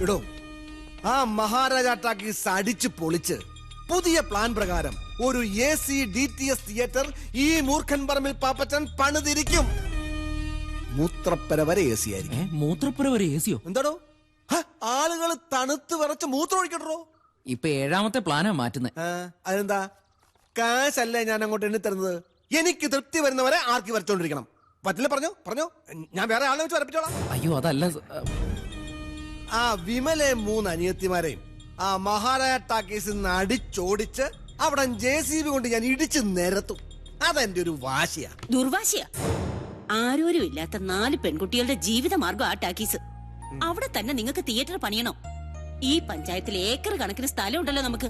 ഇടോ ആ മഹാരാജ ടാക്കീസ് അടിച്ച് പൊളിച്ച് പുതിയ പ്ലാൻ പ്രകാരം ഒരു AC DTS തിയേറ്റർ ഈ മൂർഖൻ പറമ്പിൽ പാപ്പച്ചൻ പണിതിരിക്കും. മൂത്രപ്പര വരെ AC ആയിരിക്കും. മൂത്രപ്പുര വരെ AC യോ? എന്താടോ ആളുകൾ തണുത്ത് വിറച്ച് മൂത്രം ഒഴിക്കട്ടോ. ഇപ്പൊ 7ാമത്തെ പ്ലാനാ മാറ്റുന്നത്. അതെന്താ? കാശല്ലേ ഞാൻ അങ്ങോട്ട് എണ്ണി തരുന്നത്. എനിക്ക് തൃപ്തി വരുന്നവരെ ആർക്കി വരച്ചോണ്ടിരിക്കണം. പറ്റില്ല പറഞ്ഞോ ഞാൻ വേറെ ആളെ വെച്ച് വരപ്പിച്ചോളാം. അയ്യോ അതല്ല. ആ വിമലെ 3 അനിയത്തിമാരെയും ആ മഹാരാജ ടാക്കീസിൽ നിന്ന് അടിച്ചോടിച്ച് അവിടെ JCB കൊണ്ട് ഞാൻ ഇടിച്ച് നിരത്തും. അതെന്റെ ഒരു വാശിയാ. ദുർവാശിയാ. ആരോരും ഇല്ലാത്ത 4 പെൺകുട്ടികളുടെ ജീവിത മാർഗം ആ ടാക്കീസ്. അവിടെ തന്നെ നിങ്ങൾക്ക് തിയേറ്റർ പണിയണം. ഈ പഞ്ചായത്തിൽ ഏക്കർ കണക്കിന് സ്ഥലം ഉണ്ടല്ലോ നമുക്ക്.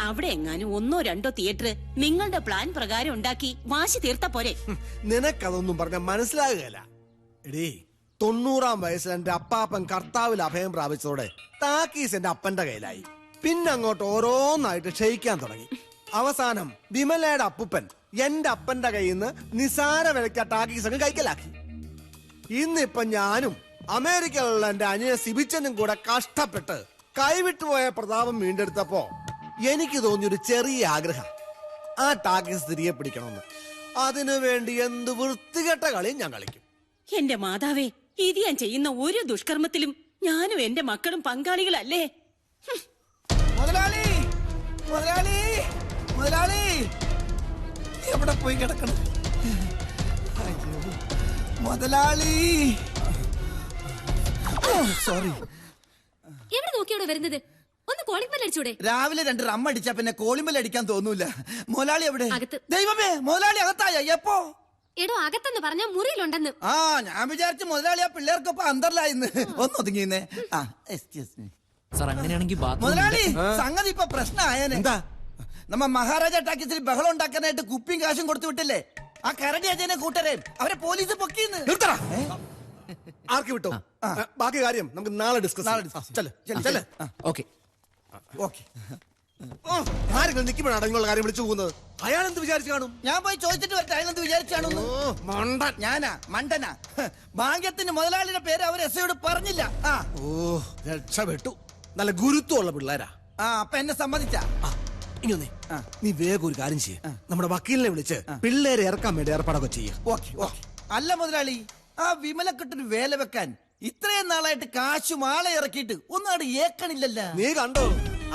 അവിടെ എങ്ങാനും 1ഓ 2ഓ തിയേറ്റർ നിങ്ങളുടെ പ്ലാൻ പ്രകാരം ഉണ്ടാക്കി വാശി തീർത്താ പോരെ. നിനക്കതൊന്നും പറഞ്ഞ മനസ്സിലാകുകയല്ല. എടീ 90ാം വയസ്സിൽ എന്റെ അപ്പാപ്പൻ കർത്താവിൽ അഭയം പ്രാപിച്ചതോടെ ടാക്കീസ് എന്റെ അപ്പന്റെ കയ്യിലായി. പിന്നെ അങ്ങോട്ട് ഓരോന്നായിട്ട് ക്ഷയിക്കാൻ തുടങ്ങി. അവസാനം വിമലയുടെ അപ്പൂപ്പൻ എന്റെ അപ്പന്റെ കയ്യിൽ നിന്ന് നിസാര വിലയ്ക്ക് ടാക്കീസ് അങ്ങ് കൈക്കലാക്കി. ഇന്നിപ്പൊ ഞാനും അമേരിക്കയിലുള്ള എന്റെ അനിയൻ സിബിച്ചനും കൂടെ കഷ്ടപ്പെട്ട് കൈവിട്ടുപോയ പ്രതാപം വീണ്ടെടുത്തപ്പോ എനിക്ക് തോന്നിയൊരു ചെറിയ ആഗ്രഹം, ആ ടാക്കീസ് തിരികെ പിടിക്കണമെന്ന്. അതിനു വേണ്ടി എന്ത് വൃത്തികെട്ട കളിയും ഞാൻ കളിക്കും. എന്റെ മാതാവേ, ഇത് ഞാൻ ചെയ്യുന്ന ഒരു ദുഷ്കർമ്മത്തിലും ഞാനും എന്റെ മക്കളും പങ്കാളികളല്ലേ? മുതലാളി മുതലാളി മുതലാളി എവിടെ പോയി കിടക്കണം? മുതലാളി സോറി. എവിടെ നോക്കിയോടെ വരുന്നത്? ഒന്ന് കോളിംഗ് ബെൽ അടിച്ചൂടെ? രാവിലെ 2 റമ്മ അടിച്ചാ പിന്നെ കോളിംഗ് ബെൽ അടിക്കാൻ തോന്നൂല. മുതലാളി എവിടെ? അകത്ത്. ദൈവമേ, മുതലാളി അകത്തായ? എപ്പോ? എടോ അകത്തെന്ന് പറഞ്ഞ മുറിയിലുണ്ടെന്ന്. ആ ഞാൻ വിചാരിച്ചു മുതലാളി ആ പിള്ളേർക്കൊപ്പം അന്തർലായിന്ന്. ഒന്ന് ഒതുങ്ങിന്നേ. സാർ അങ്ങനെയാണെങ്കിൽ മുതലാളി സംഗതി ഇപ്പൊ പ്രശ്നമായേനെ. എന്താ? നമ്മ മഹാരാജ ടാക്കീസിൽ ബഹളം ഉണ്ടാക്കാനായിട്ട് കുപ്പിയും കാശും കൊടുത്തു വിട്ടില്ലേ ആ കരടി അജയനെ കൂട്ടരെ, അവരെ പോലീസ് പൊക്കിന്ന്. ആർക്ക് വിട്ടോ? ബാക്കി കാര്യം നമുക്ക് നാളെ ഡിസ്കസ്. Okay okay. ആരെങ്കിലും നിൽക്കുമ്പോഴാണ് നിങ്ങളുടെ കാര്യം വിളിച്ചു പോകുന്നത്. അയാൾ എന്ത് വിചാരിച്ചു കാണും? ഞാൻ പോയി ചോദിച്ചിട്ട് വരട്ടെ അയാളെന്ത് വിചാരിച്ചാണോ? മണ്ടൻ. ഞാനാ മണ്ടനാ? ഭാഗ്യത്തിന് മുതലാളിയുടെ പേര് അവർ എസ്ഐയോട് പറഞ്ഞില്ല. രക്ഷപ്പെട്ടു. നല്ല ഗുരുത്വമുള്ള പിള്ളേരാ. അപ്പൊ എന്നെ സമ്മതിച്ചാ? ഇനി ഒന്നേ, നീ വേഗം ഒരു കാര്യം ചെയ്യ, നമ്മുടെ വക്കീലിനെ വിളിച്ച് പിള്ളേരെ ഇറക്കാൻ വേണ്ടി ഏർപ്പാടൊക്കെ ചെയ്യ. Okay okay. അല്ല മുതലാളി, ആ വിമലക്കെട്ടൊരു വേല വെക്കാൻ ഇത്രയും നാളായിട്ട് കാശും ആളെ ഇറക്കിയിട്ട് ഒന്നാട് ഏക്കണില്ലല്ല. നീ കണ്ടോ?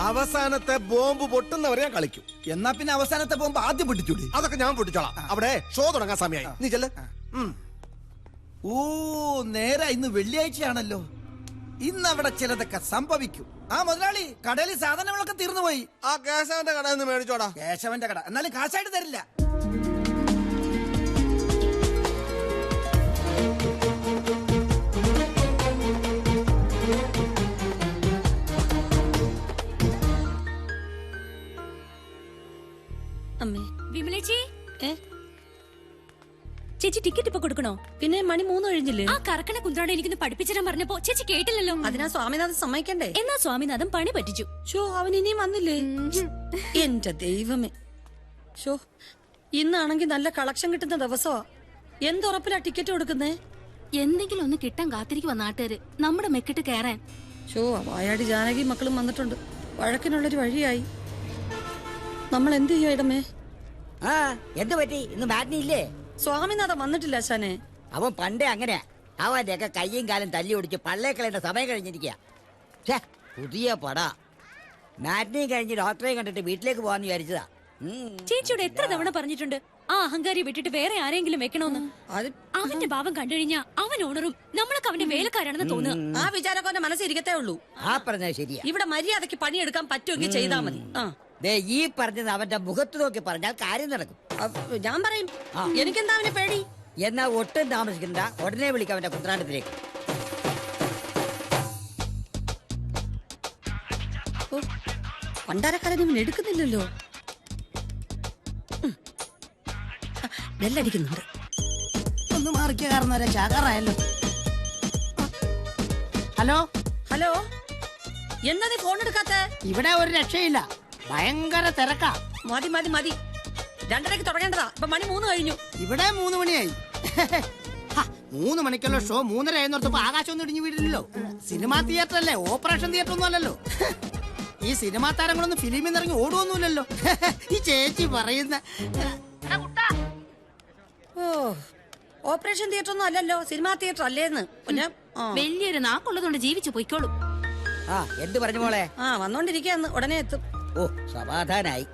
അവസാനത്തെ ബോംബ് പൊട്ടുന്നവരെ ഞാൻ കളിക്കും. എന്നാ പിന്നെ അവസാനത്തെ ബോംബ് ആദ്യം പൊട്ടിച്ചൂടി? അതൊക്കെ ഞാൻ പൊട്ടിച്ചോളാം. അവിടെ ഷോ തുടങ്ങാൻ സമയമായി. നീ ചെല്ല്. ഓ നേരെ ഇന്ന് വെള്ളിയാഴ്ചയാണല്ലോ. ഇന്ന് അവിടെ ചിലതൊക്കെ സംഭവിക്കും. ആ മുതലാളി, കടയിൽ സാധനങ്ങളൊക്കെ തീർന്നുപോയി. ആ കേശവന്റെ കടയിൽ നിന്ന് മേടിച്ചോടാ. കേശവന്റെ കട എന്നാലും കാശായിട്ട് തരില്ല. അമ്മേ വിമലേച്ചി, ചേച്ചി ടിക്കറ്റ് ഇപ്പൊ കൊടുക്കണോ? പിന്നെ മണി 3 കഴിഞ്ഞില്ലേ? ആ കറക്കണ കുന്ത്രാണ് എനിക്കൊന്ന് പഠിപ്പിച്ചിടാൻ പറഞ്ഞപ്പോ ചേച്ചി കേട്ടില്ലല്ലോ. അതിനാ സ്വാമിനാഥൻ സമ്മതിക്കണ്ടേ? എന്നാ സ്വാമിനാഥൻ പണി പറ്റിച്ചു. ഷോ അവൻ ഇനിയും വന്നില്ലേ? എന്റെ ദൈവമേ. ഷോ ഇന്നാണെങ്കി നല്ല കളക്ഷൻ കിട്ടുന്ന ദിവസമാ. എന്തുറപ്പിലാ ടിക്കറ്റ് കൊടുക്കുന്നേ? എന്തെങ്കിലും ഒന്ന് കിട്ടാൻ കാത്തിരിക്കുവാ നാട്ടുകാര് നമ്മുടെ മെക്കിട്ട് കയറാൻ. ഷോ വായാടി ജാനകി മക്കളും വന്നിട്ടുണ്ട്. വഴക്കിനുള്ളൊരു വഴിയായി. നമ്മൾ എന്ത് ചെയ്യും ഇടമേ? എന്ത് പറ്റി? ഇന്ന് മാറ്റിനി ഇല്ലേ? സ്വാമിനാഥൻ വന്നിട്ടില്ല അച്ഛനെ. അവൻ പണ്ടേ അങ്ങനെയാ. അവന്റെ ഒക്കെ കയ്യും കാലും തല്ലി ഓടിച്ച് പള്ളേക്കളേണ്ട സമയം കഴിഞ്ഞിരിക്കുക. പുതിയ പട മാറ്റിനി കഴിഞ്ഞ് ഡോക്ടറെ കണ്ടിട്ട് വീട്ടിലേക്ക് പോവാന്ന് വിചാരിച്ചതാ. ചേച്ചിയോട് എത്ര തവണ പറഞ്ഞിട്ടുണ്ട് ആ അഹങ്കാരി വിട്ടിട്ട് വേറെ ആരെങ്കിലും വെക്കണോന്ന്. അവന്റെ ഭാവം കണ്ടു കഴിഞ്ഞാ അവൻ ഓണറും നമ്മളൊക്കെ അവന്റെ വേലക്കാരാണെന്ന് തോന്നുക. ആ വിചാരമൊക്കെ അവന്റെ മനസ്സിരിക്കത്തേ ഉള്ളൂ. ആ പറഞ്ഞത് ശരിയാ. ഇവിടെ മര്യാദക്ക് പണിയെടുക്കാൻ പറ്റുമെങ്കിൽ ചെയ്താ മതി. ഈ പറഞ്ഞത് അവന്റെ മുഖത്ത് നോക്കി പറഞ്ഞാൽ കാര്യം നടക്കും. ഞാൻ പറയും. എനിക്കെന്താ അവനെ പേടി? എന്നാ ഒട്ടും താമസിക്കണ്ട, ഉടനെ വിളിക്കാം അവന്റെ കുത്രാണ്ടത്തിലേക്ക്. പണ്ടാരക്കാരൻ ഇവൻ എടുക്കുന്നില്ലല്ലോ. ബെല്ലടിക്കുന്നുണ്ട്. ഒന്ന് മാറിക്ക, കാരണം ചാകാറായല്ലോ. ഹലോ ഹലോ, എന്താ നീ ഫോൺ എടുക്കാത്ത? ഇവിടെ ഒരു രക്ഷയില്ല, ഭയങ്കര തിരക്കാ. മതി മതി മതി, 2:30 തുടങ്ങേണ്ടതാ. ഇപ്പൊ മണി 3 കഴിഞ്ഞു. ഇവിടെ 3 മണിയായി. 3 മണിക്കുള്ള ഷോ 3:30 ആയെന്നോർത്തപ്പോ ആകാശം ഒന്നും ഇടിഞ്ഞു വീടില്ലല്ലോ. സിനിമാ തിയേറ്റർ അല്ലേ, ഓപ്പറേഷൻ തിയേറ്റർ ഒന്നും അല്ലല്ലോ. ഈ സിനിമാ താരങ്ങളൊന്നും ഫിലിമിൽ നിന്ന് ഇറങ്ങി ഓടുവൊന്നുമില്ലല്ലോ. ഈ ചേച്ചി പറയുന്ന ഓ ഓപ്പറേഷൻ തിയേറ്റർ ഒന്നും അല്ലല്ലോ, സിനിമാ തിയേറ്റർ അല്ലേന്ന്. പിന്നെ വലിയൊരു നാക്കുള്ളതുകൊണ്ട് ജീവിച്ചു പൊയ്ക്കോളും. ആ എന്ത് പറഞ്ഞു മോളെ? ആ വന്നോണ്ടിരിക്കാന്ന്, ഉടനെ എത്തും. ഓ സമാധാനായി.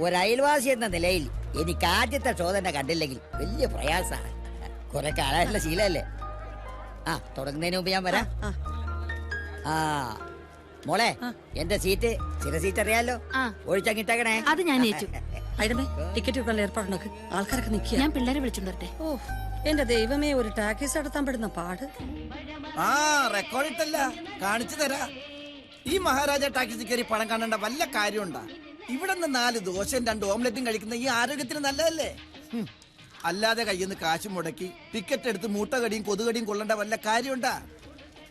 ഒരയൽവാസി എന്ന നിലയിൽ എനിക്ക് ആദ്യത്തെ ഷോ തന്നെ കണ്ടില്ലെങ്കിൽ വലിയ പ്രയാസാണ്. കുറെ കാലമായിട്ടുള്ള ശീലല്ലേ. ആ തുടങ്ങുന്നതിന് മുമ്പ് ഞാൻ വരാം. ആ മോളെ എന്റെ സീറ്റ് ചില സീറ്റ് അറിയാലോ, ആ. ഒഴിച്ചങ്ങിട്ടേക്കണേ. അത് ഞാൻ ഏറ്റു. ഐഡമേ ടിക്കറ്റ് വെക്കാനുള്ള ഏർപ്പാടുണ്ടാക്ക്. ആൾക്കാരൊക്കെ നിൽക്കുക. ഞാൻ പിള്ളേരെ വിളിച്ചോണ്ടേ. ഓ എന്റെ ദൈവമേ, ഒരു ടാക്സി നടത്താൻ പെടുന്ന പാട്. ആ റെക്കോർഡ് ഇട്ടല്ല, കാണിച്ചു തരാ. ഈ മഹാരാജ ടാക്സി കയറി പണം കാണേണ്ട വല്ല കാര്യമുണ്ടാ? ഇവിടെ നിന്ന് 4 ദോശയും 2 ഓംലെറ്റും കഴിക്കുന്ന ഈ ആരോഗ്യത്തിന് നല്ലതല്ലേ? അല്ലാതെ കയ്യിൽ നിന്ന് കാശ് മുടക്കി ടിക്കറ്റ് എടുത്ത് മൂട്ടകടിയും കൊതുകടിയും കൊള്ളേണ്ട വല്ല കാര്യമുണ്ടാ?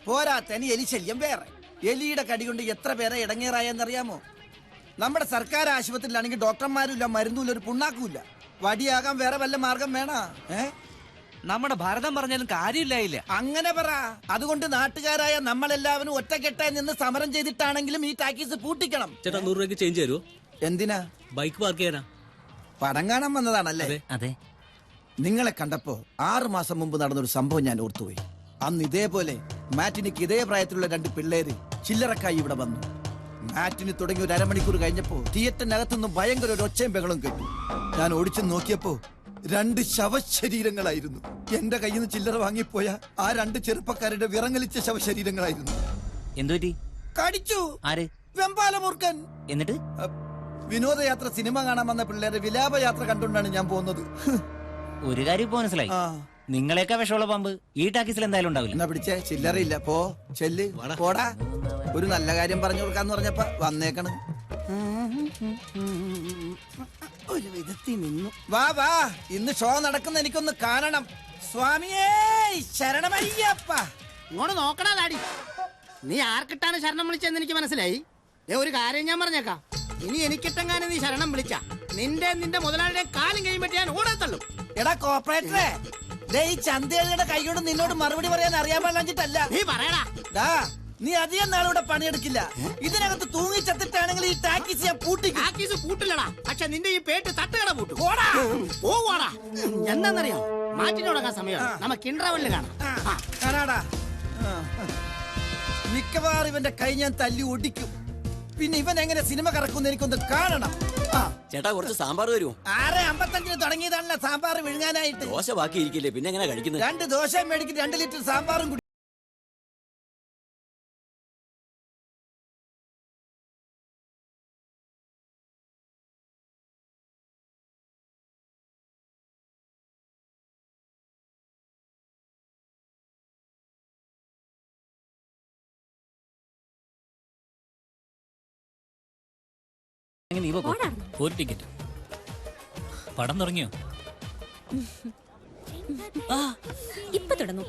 പോരാത്തനി എലി ശല്യം വേറെ. എലിയുടെ കടി കൊണ്ട് എത്ര പേരെ ഇടങ്ങേറായെന്നറിയാമോ? നമ്മുടെ സർക്കാർ ആശുപത്രിയിലാണെങ്കിൽ ഡോക്ടർമാരുമില്ല, മരുന്നുമില്ല, ഒരു പുണ്ണാക്കുമില്ല. വടിയാകാൻ വേറെ വല്ല മാർഗം വേണ? നമ്മുടെ ഭാരതം പറഞ്ഞാലും കാര്യമില്ലായില്ല. അങ്ങനെ പറ. അതുകൊണ്ട് നാട്ടുകാരായ നമ്മളെല്ലാവരും ഒറ്റക്കെട്ടായി നിന്ന് സമരം ചെയ്തിട്ടാണെങ്കിലും ഈ ടാക്കീസ് പൂട്ടിക്കണം. ചേട്ടാ 100 രൂപയ്ക്ക് ചേഞ്ച് തരുമോ? എന്തിനാ? ബൈക്ക് പാർക്ക് ചെയ്യാനാ. പടം കാണാൻ വന്നതാണല്ലേ? അതെ. നിങ്ങളെ കണ്ടപ്പോ 6 മാസം മുമ്പ് നടന്നൊരു സംഭവം ഞാൻ ഓർത്തുപോയി. അന്ന് ഇതേപോലെ മാറ്റിനിക്ക് ഇതേ പ്രായത്തിലുള്ള 2 പിള്ളേര് ചില്ലറക്കായി ഇവിടെ വന്നു. മാറ്റിന് തുടങ്ങി ഒരു അരമണിക്കൂർ കഴിഞ്ഞപ്പോ തിയേറ്ററിനകത്തുനിന്ന് ഭയങ്കര ഒരു ഒച്ചയും ബഹളം കേട്ടു. ഞാൻ ഓടിച്ചു നോക്കിയപ്പോ 2 ശവശരീരങ്ങളായിരുന്നു. എന്റെ കയ്യിൽ നിന്ന് ചില്ലറ വാങ്ങിപ്പോയ ആ 2 ചെറുപ്പക്കാരുടെ വിറങ്ങലിച്ച ശവശരീരങ്ങളായിരുന്നു. എന്തുപറ്റി? കടിച്ചു. ആര്? വെമ്പാലമൂർഖൻ. എന്നിട്ട് വിനോദയാത്ര സിനിമ കാണാൻ വന്ന പിള്ളേരെ വിലാപയാത്ര കണ്ടുകൊണ്ടാണ് ഞാൻ പോകുന്നത്. ഒരു കാര്യം ഇപ്പൊ മനസ്സിലായി. നിങ്ങളെയൊക്കെ വിഷമുള്ള പാമ്പ് ഈ ടാക്കീസിൽ എന്തായാലും ഉണ്ടാവില്ല. എന്നാ പിടിച്ചേ, ചില്ലറയില്ല. പോ ചെല്ല് പോടാ. ഒരു നല്ല കാര്യം പറഞ്ഞു കൊടുക്കാന്ന് പറഞ്ഞപ്പ വന്നേക്കണ്. ഒരു വിധത്തിൽ നിന്നു. വാ വാ, ഇന്ന് ഷോ നടക്കുന്ന എനിക്കൊന്ന് കാണണം. സ്വാമിയേ ശരണമയ്യപ്പ. ഇങ്ങോട്ട് നോക്കടാ താടി. നീ ആർക്കിട്ടാണ് ശരണം വിളിച്ചെന്ന് എനിക്ക് മനസ്സിലായി. ഒരു കാര്യം ഞാൻ പറഞ്ഞേക്കാം, ഇനി എനിക്കിട്ടെങ്ങാനും നീ ശരണം വിളിച്ച നിന്റെ മുതലാളിയുടെ കാലും കഴിയുമ്പോ ഞാൻ ഓടത്തുള്ളൂ. എടാ കോപ്പറേറ്ററെ, ഈ ചന്തയുടെ കൈകൊണ്ട് നിന്നോട് മറുപടി പറയാൻ അറിയാൻ പാടില്ല. നീ പറയടാ. നീ അധികം നാളിവിടെ പണിയെടുക്കില്ല. ഇതിനകത്ത് തൂങ്ങി ചത്തിട്ടാണെങ്കിൽ ഈ ടാക്കീസ് ഞാൻ പൂട്ടിക്കും. ടാക്കീസ് പൂട്ടില്ലടാ, പക്ഷെ നിന്റെ ഈ പേട്ട് തട്ടുകട പൂട്ടും. പോവാടാ. എന്താന്നറിയാം, മാറ്റിന് തുടങ്ങാൻ സമയം. നമുക്ക് ഇന്റർവെല്ലിൽ കാണാടാ. മിക്കവാറും ഇവന്റെ കൈ ഞാൻ തല്ലി ഒടിക്കും. പിന്നെ ഇവൻ എങ്ങനെ സിനിമ കറക്കുന്ന എനിക്കൊന്ന് കാണണം. ചേട്ടാ കുറച്ച് സാമ്പാർ തരുമോ? 6:55 തുടങ്ങിയതാണല്ലോ സാമ്പാർ വിഴുങ്ങാനായിട്ട്. ദോശ ബാക്കി ഇരിക്കില്ലേ, പിന്നെ എങ്ങനെ കഴിക്കുന്നത്? 2 ദോശ മേടിക്കും, 2 ലിറ്റർ സാമ്പാറും കൂടി. നീ പോ. ഒരു ടിക്കറ്റ്. പടം തുടങ്ങിയോ? ഇപ്പൊ തുടങ്ങും.